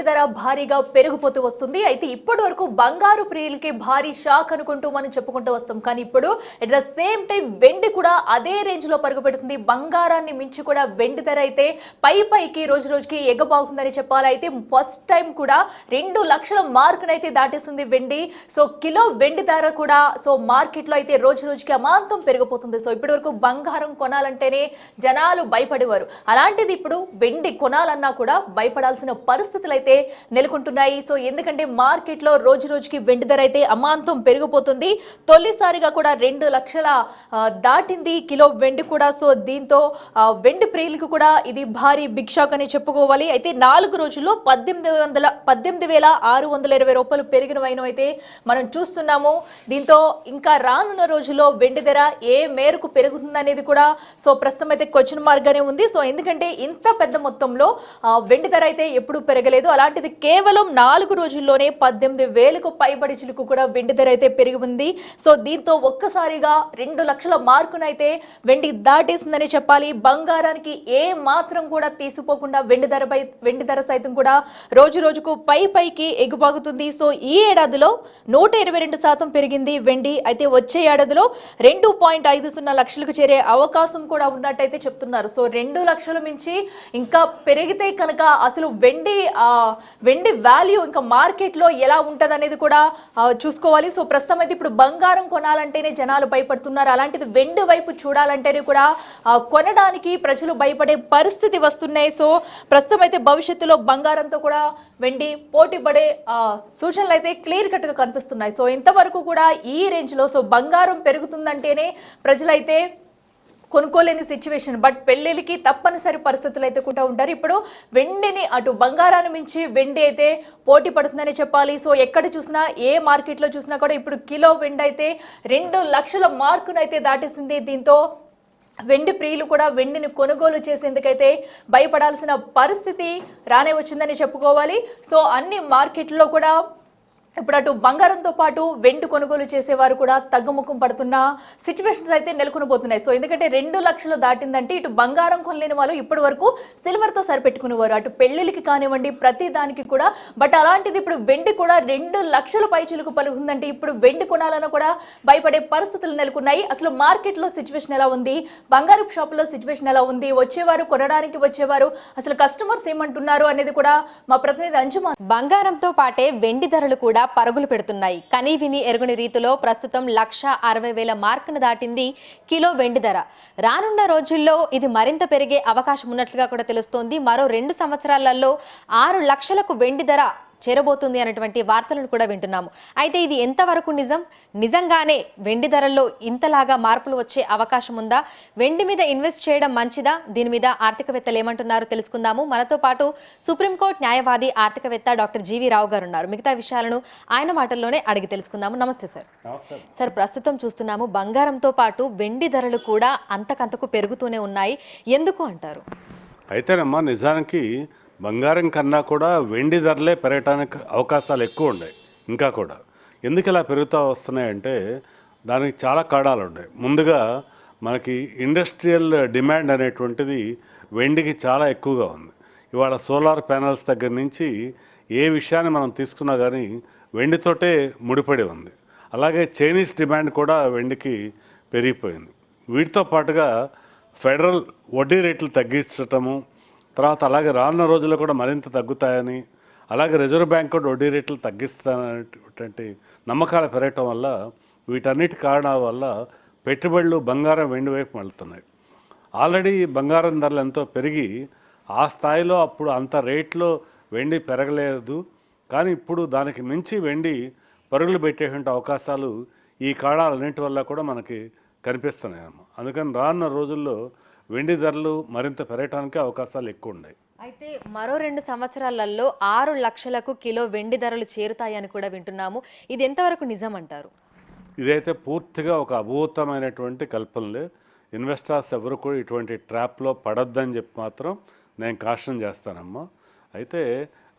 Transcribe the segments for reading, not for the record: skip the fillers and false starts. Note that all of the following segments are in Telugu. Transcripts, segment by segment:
ధర భారీగా పెరిగిపోతూ వస్తుంది. అయితే ఇప్పటి వరకు బంగారు ప్రియులకి భారీ షాక్ అనుకుంటూ మనం చెప్పుకుంటూ వస్తాం. కానీ ఇప్పుడు ఎట్ ద సేమ్ టైం వెండి కూడా అదే రేంజ్ లో పరుగుపెడుతుంది. బంగారాన్ని మించి కూడా వెండి ధర అయితే పైకి రోజు రోజుకి ఎగబాగుతుందని చెప్పాలి. అయితే ఫస్ట్ టైం కూడా 2 లక్షల మార్కునైతే దాటేసింది వెండి. సో కిలో వెండి ధర కూడా మార్కెట్ లో అయితే రోజు రోజుకి అమాంతం పెరిగిపోతుంది. సో ఇప్పటి వరకు బంగారం కొనాలంటేనే జనాలు భయపడేవారు. అలాంటిది ఇప్పుడు వెండి కొనాలన్నా కూడా భయపడాల్సిన పరిస్థితులు అయితే నెలకొంటున్నాయి. సో ఎందుకంటే మార్కెట్ లో రోజు రోజుకి వెండి ధర అయితే అమాంతం పెరిగిపోతుంది. తొలిసారిగా కూడా 2 లక్షల దాటింది కిలో వెండి కూడా. సో దీంతో వెండి ప్రియులకు కూడా ఇది భారీ బిగ్ షాక్ అని చెప్పుకోవాలి. అయితే 4 రోజుల్లో 18,620 రూపాయలు పెరిగిన వైనం అయితే మనం చూస్తున్నాము. దీంతో ఇంకా రానున్న రోజుల్లో వెండి ధర ఏ మేరకు పెరుగుతుంది అనేది కూడా సో ప్రస్తుతం అయితే క్వశ్చన్ మార్క్ గానే ఉంది. సో ఎందుకంటే ఇంత పెద్ద మొత్తంలో వెండి ధర అయితే ఎప్పుడు పెరగలేదు. అలాంటిది కేవలం 4 రోజుల్లోనే 18,000కు పైబడి చిలుకు కూడా వెండి ధర అయితే పెరిగి ఉంది. సో దీంతో ఒక్కసారిగా 2 లక్షల మార్కునైతే వెండి దాటేసిందని చెప్పాలి. బంగారానికి ఏ మాత్రం కూడా తీసిపోకుండా వెండి ధర సైతం కూడా రోజు రోజుకు పైకి ఎగుబాగుతుంది. సో ఈ ఏడాదిలో 122% పెరిగింది వెండి. అయితే వచ్చే ఏడాదిలో 2.50 లక్షలకు చేరే అవకాశం కూడా ఉన్నట్టయితే చెప్తున్నారు. సో 2 లక్షల మించి ఇంకా పెరిగితే కనుక అసలు వెండి వాల్యూ ఇంకా మార్కెట్ లో ఎలా ఉంటది అనేది కూడా చూసుకోవాలి. సో ప్రస్తుతం అయితే ఇప్పుడు బంగారం కొనాలంటేనే జనాలు భయపడుతున్నారు. అలాంటిది వెండి వైపు చూడాలంటేనే కూడా కొనడానికి ప్రజలు భయపడే పరిస్థితి వస్తున్నాయి. సో ప్రస్తుతం అయితే భవిష్యత్తులో బంగారంతో కూడా వెండి పోటీ పడే సూచనలు అయితే క్లియర్ కట్ గా కనిపిస్తున్నాయి. సో ఇంతవరకు కూడా ఈ రేంజ్ లో సో బంగారం పెరుగుతుందంటేనే ప్రజలైతే కొనుక్కోలేని సిచ్యువేషన్. బట్ పెళ్లికి తప్పనిసరి పరిస్థితులు అయితే కూడా ఉంటారు. ఇప్పుడు వెండిని అటు బంగారాన్ని మించి వెండి అయితే పోటీ పడుతుందని చెప్పాలి. సో ఎక్కడ చూసినా ఏ మార్కెట్లో చూసినా కూడా ఇప్పుడు కిలో వెండి అయితే 2 లక్షల మార్కునైతే దాటేసింది. దీంతో వెండి ప్రియులు కూడా వెండిని కొనుగోలు చేసేందుకైతే భయపడాల్సిన పరిస్థితి రానే వచ్చిందని చెప్పుకోవాలి. సో అన్ని మార్కెట్లో కూడా ఇప్పుడు అటు బంగారంతో పాటు వెండి కొనుగోలు చేసేవారు కూడా తగ్గుముఖం పడుతున్న సిచ్యువేషన్స్ అయితే నెలకొనబోతున్నాయి. సో ఎందుకంటే 2 లక్షలు దాటిందంటే ఇటు బంగారం కొనలేని వాళ్ళు ఇప్పటి వరకు సిల్వర్తో సరిపెట్టుకునేవారు, అటు పెళ్లిళ్ళకి కానివ్వండి ప్రతి దానికి కూడా. బట్ అలాంటిది ఇప్పుడు వెండి కూడా 2 లక్షల పైచిలుకు పలుకుందంటే ఇప్పుడు వెండి కొనాలన్నా కూడా భయపడే పరిస్థితులు నెలకొన్నాయి. అసలు మార్కెట్లో సిచ్యువేషన్ ఎలా ఉంది, బంగారు షాపులో సిచ్యువేషన్ ఎలా ఉంది, వచ్చేవారు కొనడానికి వచ్చేవారు అసలు కస్టమర్స్ ఏమంటున్నారు అనేది కూడా మా ప్రతినిధి అంజుమా. బంగారంతో పాటే వెండి ధరలు కూడా పరుగులు పెడుతున్నాయి. కనీ విని ఎరుగని రీతిలో ప్రస్తుతం 1,60,000 మార్కును దాటింది కిలో వెండి ధర. రానున్న రోజుల్లో ఇది మరింత పెరిగే అవకాశం ఉన్నట్లుగా కూడా తెలుస్తోంది. మరో 2 సంవత్సరాలలో 6 లక్షలకు వెండి ధర చేరబోతుంది అనేటువంటి వార్తలను కూడా వింటున్నాము. అయితే ఇది ఎంతవరకు నిజంగానే వెండి ధరల్లో ఇంతలాగా మార్పులు వచ్చే అవకాశం ఉందా? వెండి మీద ఇన్వెస్ట్ చేయడం మంచిదా? దీని మీద ఆర్థికవేత్తలు ఏమంటున్నారో తెలుసుకుందాము. మనతో పాటు సుప్రీంకోర్టు న్యాయవాది ఆర్థికవేత్త డాక్టర్ జీవీ రావు గారు ఉన్నారు. మిగతా విషయాలను ఆయన మాటల్లోనే అడిగి తెలుసుకుందాము. నమస్తే సార్. సార్, ప్రస్తుతం చూస్తున్నాము బంగారంతో పాటు వెండి ధరలు కూడా అంతకంతకు పెరుగుతూనే ఉన్నాయి. ఎందుకు అంటారు? అయితేనమ్మా నిజానికి బంగారం కన్నా కూడా వెండి ధరలే పెరగటానికి అవకాశాలు ఎక్కువ ఉన్నాయి. ఇంకా కూడా ఎందుకు ఇలా పెరుగుతూ వస్తున్నాయంటే దానికి చాలా కారణాలు ఉన్నాయి. ముందుగా మనకి ఇండస్ట్రియల్ డిమాండ్ అనేటువంటిది వెండికి చాలా ఎక్కువగా ఉంది. ఇవాళ సోలార్ ప్యానల్స్ దగ్గర నుంచి ఏ విషయాన్ని మనం తీసుకున్నా కానీ వెండితోటే ముడిపడి ఉంది. అలాగే చైనీస్ డిమాండ్ కూడా వెండికి పెరిగిపోయింది. వీటితో పాటుగా ఫెడరల్ వడ్డీ రేట్లు తగ్గించటము, తర్వాత అలాగే రానున్న రోజుల్లో కూడా మరింత తగ్గుతాయని, అలాగే రిజర్వ్ బ్యాంక్ కూడా వడ్డీ రేట్లు తగ్గిస్తానటువంటి నమ్మకాలు పెరగటం వల్ల వీటన్నిటి కారణాల వల్ల పెట్టుబడులు బంగారం వెండి వైపు వెళ్తున్నాయి. ఆల్రెడీ బంగారం ధరలు ఎంతో పెరిగి ఆ స్థాయిలో అప్పుడు అంత రేట్లో వెండి పెరగలేదు. కానీ ఇప్పుడు దానికి మించి వెండి పరుగులు పెట్టేటువంటి అవకాశాలు ఈ కారణాలన్నింటి వల్ల కూడా మనకి కనిపిస్తున్నాయమ్మ. అందుకని రానున్న రోజుల్లో వెండి ధరలు మరింత పెరగడానికి అవకాశాలు ఎక్కువ ఉన్నాయి. అయితే మరో 2 సంవత్సరాలలో 6 లక్షలకు కిలో వెండి ధరలు చేరుతాయని కూడా వింటున్నాము. ఇది ఎంతవరకు నిజం అంటారు? ఇదైతే పూర్తిగా ఒక అభూతమైనటువంటి కల్పనలే. ఇన్వెస్టర్స్ ఎవరు కూడా ఇటువంటి ట్రాప్లో పడొద్దని చెప్పి మాత్రం నేను కాషన్ చేస్తానమ్మా. అయితే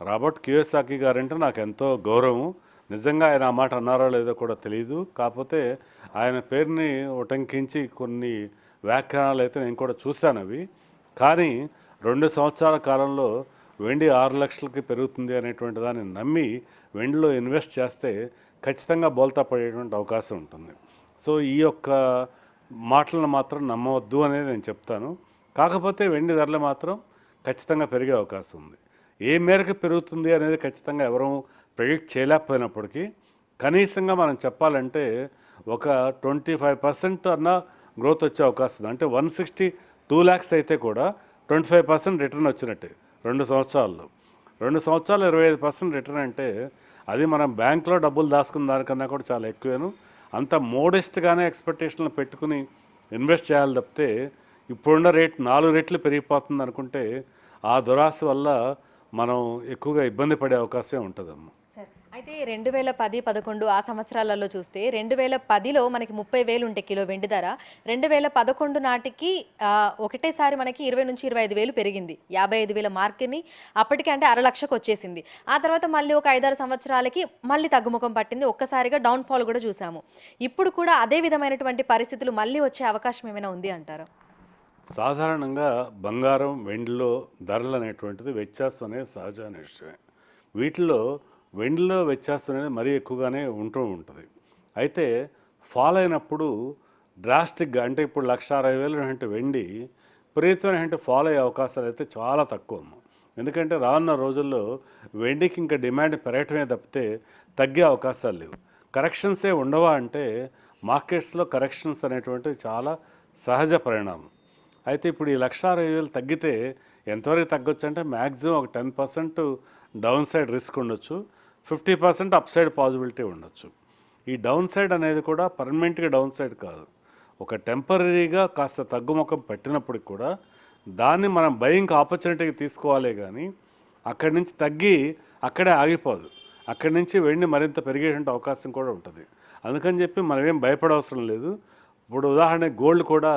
రాబర్ట్ కియోసాకి గారంటే నాకు ఎంతో గౌరవం. నిజంగా ఆయన ఆ మాట అన్నారో లేదో కూడా తెలియదు. కాకపోతే ఆయన పేరుని ఉటంకించి కొన్ని వ్యాఖ్యానాలు అయితే నేను కూడా చూశాను. అవి కానీ 2 సంవత్సరాల కాలంలో వెండి 6 లక్షలకి పెరుగుతుంది అనేటువంటి దాన్ని నమ్మి వెండిలో ఇన్వెస్ట్ చేస్తే ఖచ్చితంగా బోల్తా పడేటువంటి అవకాశం ఉంటుంది. సో ఈ యొక్క మాటలను మాత్రం నమ్మవద్దు అనేది నేను చెప్తాను. కాకపోతే వెండి ధరలు మాత్రం ఖచ్చితంగా పెరిగే అవకాశం ఉంది. ఏ మేరకు పెరుగుతుంది అనేది ఖచ్చితంగా ఎవరూ ప్రెడిక్ట్ చేయలేకపోయినప్పటికీ కనీసంగా మనం చెప్పాలంటే ఒక 25% అన్న గ్రోత్ వచ్చే అవకాశం ఉంది. అంటే 162 lakhs అయితే కూడా 25% రిటర్న్ వచ్చినట్టే 2 సంవత్సరాల్లో. 2 సంవత్సరాలు 25% రిటర్న్ అంటే అది మనం బ్యాంక్లో డబ్బులు దాచుకున్న దానికన్నా కూడా చాలా ఎక్కువేను. అంత మోడెస్ట్గానే ఎక్స్పెక్టేషన్లు పెట్టుకుని ఇన్వెస్ట్ చేయాలి తప్పితే ఇప్పుడున్న రేట్ 4 రెట్లు పెరిగిపోతుంది అనుకుంటే ఆ దురాశ వల్ల మనం ఎక్కువగా ఇబ్బంది పడే అవకాశం ఉంటుందమ్మా. అయితే 2010-11 ఆ సంవత్సరాలలో చూస్తే 2010లో మనకి 30,000 ఉంటే కిలో వెండి ధర, 2011 నాటికి ఒకటేసారి మనకి 20,000-25,000 పెరిగింది. 55,000 మార్క్ని అప్పటికే అంటే 1,00,000కు వచ్చేసింది. ఆ తర్వాత మళ్ళీ ఒక 5-6 సంవత్సరాలకి మళ్ళీ తగ్గుముఖం పట్టింది. ఒక్కసారిగా డౌన్ఫాల్ కూడా చూసాము. ఇప్పుడు కూడా అదే విధమైనటువంటి పరిస్థితులు మళ్ళీ వచ్చే అవకాశం ఏమైనా ఉంది అంటారు? సాధారణంగా బంగారం వెండిలో ధరలు అనేటువంటిది వ్యత్యాసం అనేది సహజ విషయమే. వీటిలో వెండిలో వ్యత్యాసం అనేది మరీ ఎక్కువగానే ఉంటూ ఉంటుంది. అయితే ఫాల్ అయినప్పుడు డ్రాస్టిక్గా అంటే ఇప్పుడు 1,60,000 అంటే వెండి విపరీతమైన ఫాల్ అయ్యే అవకాశాలు అయితే చాలా తక్కువ. ఎందుకంటే రానున్న రోజుల్లో వెండికి ఇంకా డిమాండ్ పెరగటమే తప్పితే తగ్గే అవకాశాలు లేవు. కరెక్షన్సే ఉండవా అంటే మార్కెట్స్లో కరెక్షన్స్ అనేటువంటివి చాలా సహజ పరిణామం. అయితే ఇప్పుడు ఈ 1,60,000 తగ్గితే ఎంతవరకు తగ్గొచ్చు అంటే మ్యాక్సిమం ఒక 10% డౌన్ సైడ్ రిస్క్ ఉండొచ్చు, 50% అప్ సైడ్ పాసిబిలిటీ ఉండొచ్చు. ఈ డౌన్ సైడ్ అనేది కూడా పర్మనెంట్గా డౌన్ సైడ్ కాదు, ఒక టెంపరీగా కాస్త తగ్గుముఖం పెట్టినప్పటికి కూడా దాన్ని మనం బయింగ్ ఆపర్చునిటీకి తీసుకోవాలే కానీ అక్కడి నుంచి తగ్గి అక్కడే ఆగిపోదు. అక్కడి నుంచి వెండి మరింత పెరిగేటువంటి అవకాశం కూడా ఉంటుంది. అందుకని చెప్పి మనమేం భయపడవసరం లేదు. ఇప్పుడు ఉదాహరణకి గోల్డ్ కూడా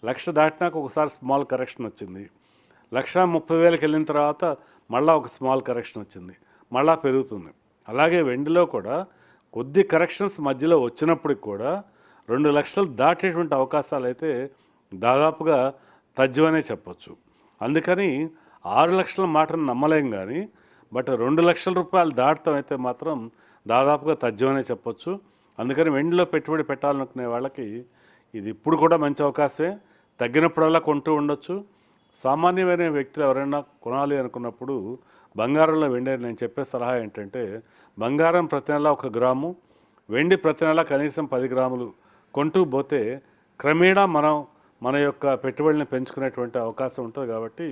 1,00,000 దాటినాక ఒకసారి స్మాల్ కరెక్షన్ వచ్చింది, 1,30,000కి వెళ్ళిన తర్వాత మళ్ళీ ఒక స్మాల్ కరెక్షన్ వచ్చింది, మళ్ళీ పెరుగుతుంది. అలాగే వెండిలో కూడా కొద్ది కరెక్షన్స్ మధ్యలో వచ్చినప్పటికి కూడా 2 లక్షలు దాటేటువంటి అవకాశాలు అయితే దాదాపుగా తజ్జమనే చెప్పొచ్చు. అందుకని 6 లక్షల మాటను నమ్మలేం కానీ బట్ 2 లక్షల రూపాయలు దాటడం అయితే మాత్రం దాదాపుగా తజ్జమనే చెప్పొచ్చు. అందుకని వెండిలో పెట్టుబడి పెట్టాలనుకునే వాళ్ళకి ఇది ఇప్పుడు కూడా మంచి అవకాశమే. తగ్గినప్పుడల్లా కొంటూ ఉండొచ్చు. సామాన్యమైన వ్యక్తులు ఎవరైనా కొనాలి అనుకున్నప్పుడు బంగారంలో వెండి నేను చెప్పే సలహా ఏంటంటే బంగారం ప్రతి నెల 1 గ్రాము, వెండి ప్రతి నెల కనీసం 10 గ్రాములు కొంటూ పోతే క్రమేణా మన యొక్క పెట్టుబడిని పెంచుకునేటువంటి అవకాశం ఉంటుంది. కాబట్టి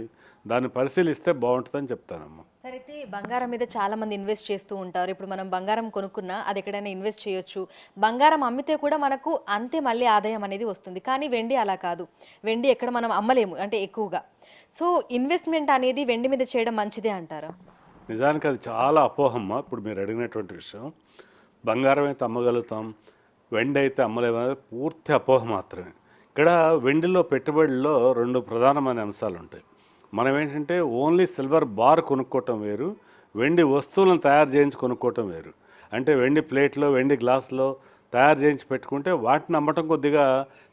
దాన్ని పరిశీలిస్తే బాగుంటుందని చెప్తానమ్మా. సరే, అయితే బంగారం మీద చాలా మంది ఇన్వెస్ట్ చేస్తూ ఉంటారు. ఇప్పుడు మనం బంగారం కొనుక్కున్నా అది ఎక్కడైనా ఇన్వెస్ట్ చేయొచ్చు. బంగారం అమ్మితే కూడా మనకు అంతే మళ్ళీ ఆదాయం అనేది వస్తుంది. కానీ వెండి అలా కాదు. వెండి ఎక్కడ మనం అమ్మలేము అంటే ఎక్కువగా. సో ఇన్వెస్ట్మెంట్ అనేది వెండి మీద చేయడం మంచిదే అంటారా? నిజానికి అది చాలా అపోహమ్మ. ఇప్పుడు మీరు అడిగినటువంటి విషయం, బంగారం అయితే అమ్మగలుగుతాం, వెండి అయితే అమ్మలేమనేది పూర్తి అపోహ మాత్రమే. ఇక్కడ వెండిలో పెట్టుబడిలో 2 ప్రధానమైన అంశాలు ఉంటాయి. మనం ఏంటంటే ఓన్లీ సిల్వర్ బార్ కొనుక్కోవటం వేరు, వెండి వస్తువులను తయారు చేయించి కొనుక్కోవటం వేరు. అంటే వెండి ప్లేట్లో, వెండి గ్లాసులో తయారు చేయించి పెట్టుకుంటే వాటిని అమ్మటం కొద్దిగా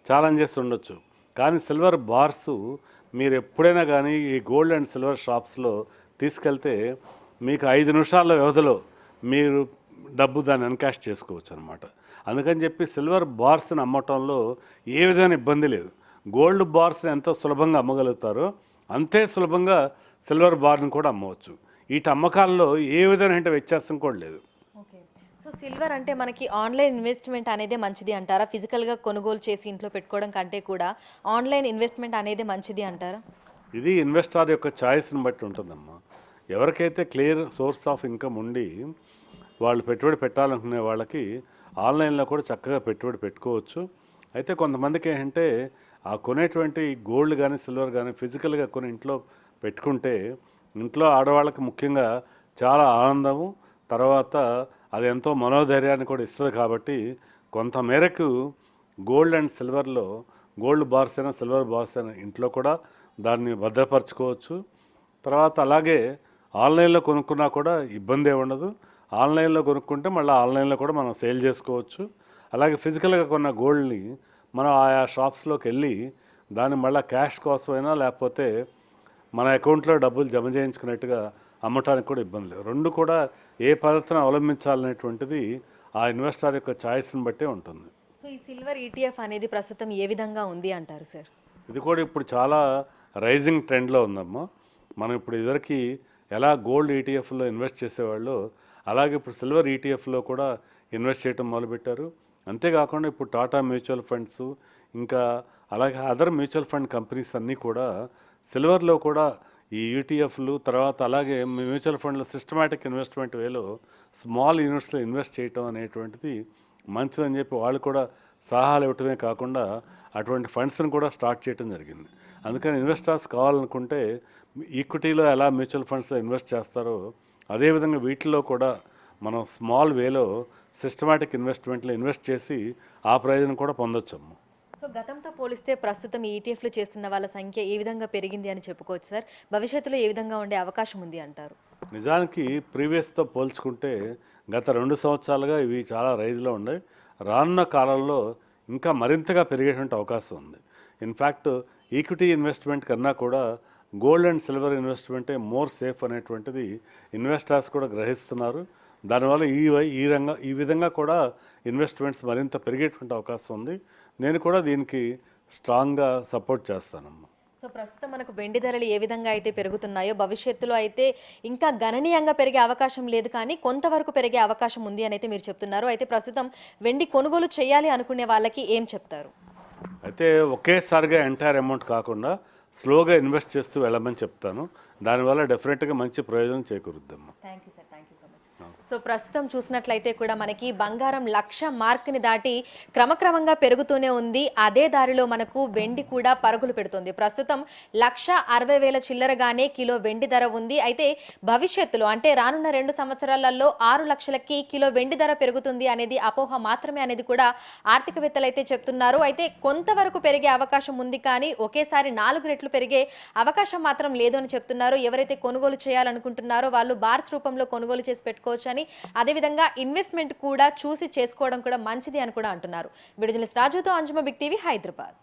ఛాలెంజెస్ ఉండొచ్చు. కానీ సిల్వర్ బార్సు మీరు ఎప్పుడైనా కానీ ఈ గోల్డ్ అండ్ సిల్వర్ షాప్స్లో తీసుకెళ్తే మీకు 5 నిమిషాల వ్యవధిలో మీరు డబ్బు దాన్ని ఎన్కాష్ చేసుకోవచ్చు అనమాట. అందుకని చెప్పి సిల్వర్ బార్స్ని అమ్మటంలో ఏ విధమైన ఇబ్బంది లేదు. గోల్డ్ బార్స్ని ఎంత సులభంగా అమ్మగలుగుతారో అంతే సులభంగా సిల్వర్ బార్ని కూడా అమ్మవచ్చు. వీటి అమ్మకాల్లో ఏ విధమైన వ్యత్యాసం కూడా లేదు. ఓకే, సో సిల్వర్ అంటే మనకి ఆన్లైన్ ఇన్వెస్ట్మెంట్ అనేది మంచిది అంటారా? ఫిజికల్గా కొనుగోలు చేసి ఇంట్లో పెట్టుకోవడం కంటే కూడా ఆన్లైన్ ఇన్వెస్ట్మెంట్ అనేది మంచిది అంటారా? ఇది ఇన్వెస్టర్ యొక్క ఛాయిస్ని బట్టి ఉంటుందమ్మా. ఎవరికైతే క్లియర్ సోర్స్ ఆఫ్ ఇన్కమ్ ఉండి వాళ్ళు పెట్టుబడి పెట్టాలనుకునే వాళ్ళకి ఆన్లైన్లో కూడా చక్కగా పెట్టుబడి పెట్టుకోవచ్చు. అయితే కొంతమందికి ఏంటంటే ఆ కొనేటువంటి గోల్డ్ కానీ సిల్వర్ కానీ ఫిజికల్గా కొని ఇంట్లో పెట్టుకుంటే ఇంట్లో ఆడవాళ్ళకి ముఖ్యంగా చాలా ఆనందము, తర్వాత అది ఎంతో మనోధైర్యాన్ని కూడా ఇస్తుంది. కాబట్టి కొంత మేరకు గోల్డ్ అండ్ సిల్వర్లో గోల్డ్ బార్స్ అయినా సిల్వర్ బార్స్ అయినా ఇంట్లో కూడా దాన్ని భద్రపరచుకోవచ్చు. తర్వాత అలాగే ఆన్లైన్లో కొనుక్కున్నా కూడా ఇబ్బంది ఏమి ఉండదు. ఆన్లైన్లో కొనుక్కుంటే మళ్ళీ ఆన్లైన్లో కూడా మనం సేల్ చేసుకోవచ్చు. అలాగే ఫిజికల్గా కొన్న గోల్డ్ని మనం ఆయా షాప్స్లోకి వెళ్ళి దాన్ని మళ్ళీ క్యాష్ కోసమైనా లేకపోతే మన అకౌంట్లో డబ్బులు జమ చేయించుకున్నట్టుగా అమ్మటానికి కూడా ఇబ్బంది లేదు. రెండు కూడా ఏ పద్ధతిని అవలంబించాలనేటువంటిది ఆ ఇన్వెస్టర్ యొక్క ఛాయిస్ని బట్టే ఉంటుంది. సో ఈ సిల్వర్ ఈటీఎఫ్ అనేది ప్రస్తుతం ఏ విధంగా ఉంది అంటారు సార్? ఇది కూడా ఇప్పుడు చాలా రైజింగ్ ట్రెండ్లో ఉందమ్మా. మనం ఇప్పుడు ఇదివరకు ఎలా గోల్డ్ ఈటీఎఫ్లో ఇన్వెస్ట్ చేసేవాళ్ళు అలాగే ఇప్పుడు సిల్వర్ ఈటీఎఫ్లో కూడా ఇన్వెస్ట్ చేయడం మొదలుపెట్టారు. అంతేకాకుండా ఇప్పుడు టాటా మ్యూచువల్ ఫండ్స్ ఇంకా అలాగే అదర్ మ్యూచువల్ ఫండ్ కంపెనీస్ అన్నీ కూడా సిల్వర్లో కూడా ఈ యూటీఎఫ్లు తర్వాత అలాగే మ్యూచువల్ ఫండ్లో సిస్టమాటిక్ ఇన్వెస్ట్మెంట్ వేలో స్మాల్ యూనిట్స్లో ఇన్వెస్ట్ చేయటం అనేటువంటిది మంచిదని చెప్పి వాళ్ళు కూడా సలహాలు ఇవ్వటమే కాకుండా అటువంటి ఫండ్స్ని కూడా స్టార్ట్ చేయడం జరిగింది. అందుకని ఇన్వెస్టర్స్ కావాలనుకుంటే ఈక్విటీలో ఎలా మ్యూచువల్ ఫండ్స్లో ఇన్వెస్ట్ చేస్తారో అదేవిధంగా వీటిలో కూడా మనం స్మాల్ వేలో సిస్టమాటిక్ ఇన్వెస్ట్మెంట్లో ఇన్వెస్ట్ చేసి ఆ ప్రయోజనం కూడా పొందొచ్చమ్మ. సో గతంతో పోలిస్తే ప్రస్తుతం ఈ ఈటీఎఫ్లు చేస్తున్న వాళ్ళ సంఖ్య ఏ విధంగా పెరిగింది అని చెప్పుకోవచ్చు సార్? భవిష్యత్తులో ఏ విధంగా ఉండే అవకాశం ఉంది అంటారు? నిజానికి ప్రీవియస్తో పోల్చుకుంటే గత 2 సంవత్సరాలుగా ఇవి చాలా రైజ్లో ఉన్నాయి. రానున్న కాలంలో ఇంకా మరింతగా పెరిగేటువంటి అవకాశం ఉంది. ఇన్ఫ్యాక్ట్ ఈక్విటీ ఇన్వెస్ట్మెంట్ కన్నా కూడా గోల్డ్ అండ్ సిల్వర్ ఇన్వెస్ట్మెంటే మోర్ సేఫ్ అనేటువంటిది ఇన్వెస్టర్స్ కూడా గ్రహిస్తున్నారు. దానివల్ల ఈ విధంగా కూడా ఇన్వెస్ట్మెంట్స్ మరింత పెరిగేటువంటి అవకాశం ఉంది. నేను కూడా దీనికి స్ట్రాంగ్గా సపోర్ట్ చేస్తానమ్మా. సో ప్రస్తుతం మనకు వెండి ధరలు ఏ విధంగా అయితే పెరుగుతున్నాయో భవిష్యత్తులో అయితే ఇంకా గణనీయంగా పెరిగే అవకాశం లేదు, కానీ కొంతవరకు పెరిగే అవకాశం ఉంది అని అయితే మీరు చెప్తున్నారు. అయితే ప్రస్తుతం వెండి కొనుగోలు చేయాలి అనుకునే వాళ్ళకి ఏం చెప్తారు? అయితే ఒకేసారిగా ఎంటైర్ అమౌంట్ కాకుండా స్లోగా ఇన్వెస్ట్ చేస్తూ వెళ్ళమని చెప్తాను. దానివల్ల డెఫినెట్గా మంచి ప్రయోజనం చేకూరుద్దమ్మా. Thank you sir, thank you so much. So ప్రస్తుతం చూసినట్లయితే కూడా మనకి బంగారం 1,00,000 మార్క్ని దాటి క్రమక్రమంగా పెరుగుతూనే ఉంది. అదే దారిలో మనకు వెండి కూడా పరుగులు పెడుతుంది. ప్రస్తుతం 1,60,000 చిల్లరగానే కిలో వెండి ధర ఉంది. అయితే భవిష్యత్తులో అంటే రానున్న 2 సంవత్సరాలలో 6 లక్షలకి కిలో వెండి ధర పెరుగుతుంది అనేది అపోహ మాత్రమే అనేది కూడా ఆర్థికవేత్తలు అయితే చెప్తున్నారు. అయితే కొంతవరకు పెరిగే అవకాశం ఉంది, కానీ ఒకేసారి 4 రెట్లు పెరిగే అవకాశం మాత్రం లేదు అని చెప్తున్నారు. ఎవరైతే కొనుగోలు చేయాలనుకుంటున్నారో వాళ్ళు బార్స్ రూపంలో కొనుగోలు చేసి పెట్టుకోవచ్చు, అదేవిధంగా ఇన్వెస్ట్మెంట్ కూడా చూసి చేసుకోవడం కూడా మంచిది అని కూడా అంటున్నారు. విడుదల రాజుతో అంజుమ, బిగ్ టీవీ, హైదరాబాద్.